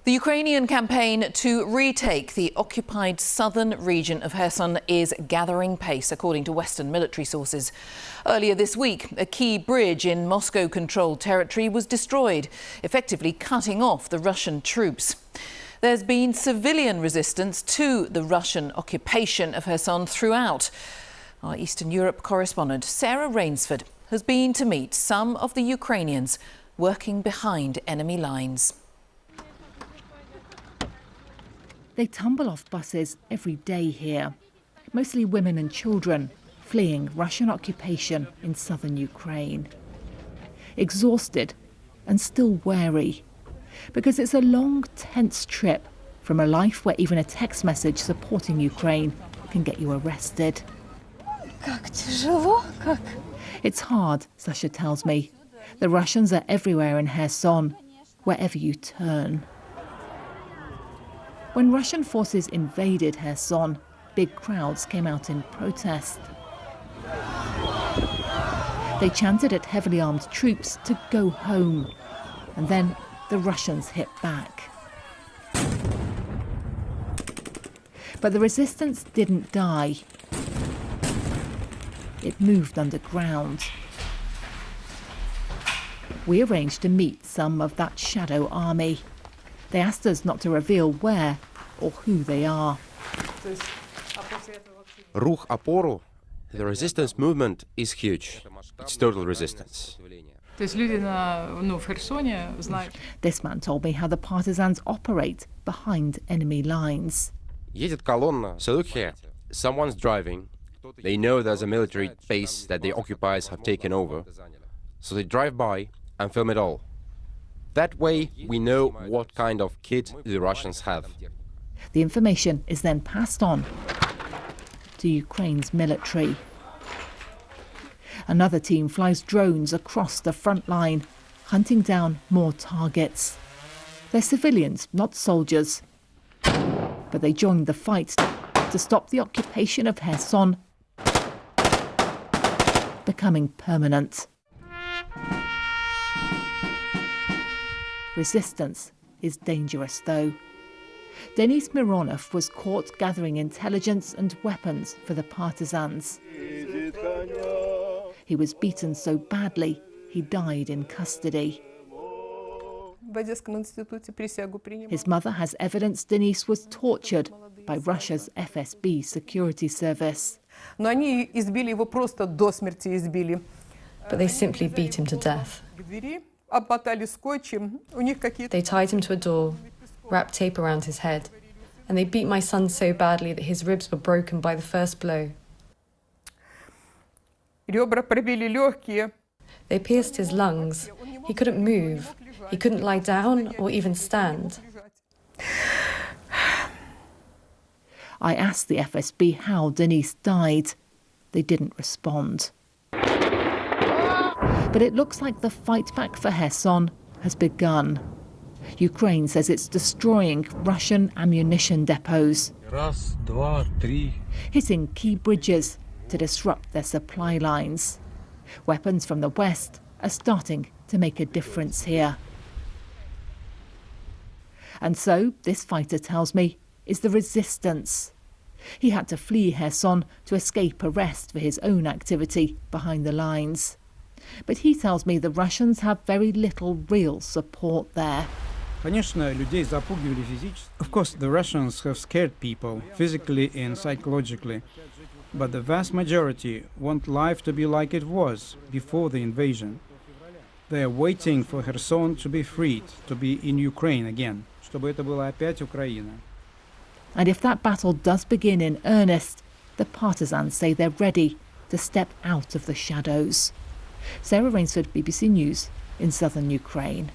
The Ukrainian campaign to retake the occupied southern region of Kherson is gathering pace, according to Western military sources. Earlier this week, a key bridge in Moscow-controlled territory was destroyed, effectively cutting off the Russian troops. There's been civilian resistance to the Russian occupation of Kherson throughout. Our Eastern Europe correspondent Sarah Rainsford has been to meet some of the Ukrainians working behind enemy lines. They tumble off buses every day here, mostly women and children fleeing Russian occupation in southern Ukraine. Exhausted and still wary, because it's a long, tense trip from a life where even a text message supporting Ukraine can get you arrested. It's hard, Sasha tells me. The Russians are everywhere in Kherson, wherever you turn. When Russian forces invaded Kherson, big crowds came out in protest. They chanted at heavily armed troops to go home. And then the Russians hit back. But the resistance didn't die. It moved underground. We arranged to meet some of that shadow army. They asked us not to reveal where or who they are. Ruch Oporu, the resistance movement is huge. It's total resistance. This man told me how the partisans operate behind enemy lines. Едет колонна, so look here. Someone's driving. They know there's a military base that the occupiers have taken over. So they drive by and film it all. That way we know what kind of kit the Russians have. The information is then passed on to Ukraine's military. Another team flies drones across the front line, hunting down more targets. They're civilians, not soldiers. But they joined the fight to stop the occupation of Kherson becoming permanent. Resistance is dangerous, though. Denis Mironov was caught gathering intelligence and weapons for the partisans. He was beaten so badly, he died in custody. His mother has evidence Denis was tortured by Russia's FSB security service. But they simply beat him to death. They tied him to a door, wrapped tape around his head, and they beat my son so badly that his ribs were broken by the first blow. They pierced his lungs. He couldn't move. He couldn't lie down or even stand. I asked the FSB how Denis died. They didn't respond. But it looks like the fight back for Kherson has begun. Ukraine says it's destroying Russian ammunition depots, hitting key bridges to disrupt their supply lines. Weapons from the West are starting to make a difference here. And so, this fighter tells me, is the resistance. He had to flee Kherson to escape arrest for his own activity behind the lines. But he tells me the Russians have very little real support there. Of course, the Russians have scared people, physically and psychologically. But the vast majority want life to be like it was before the invasion. They are waiting for Kherson to be freed, to be in Ukraine again. And if that battle does begin in earnest, the partisans say they're ready to step out of the shadows. Sarah Rainsford, BBC News in southern Ukraine.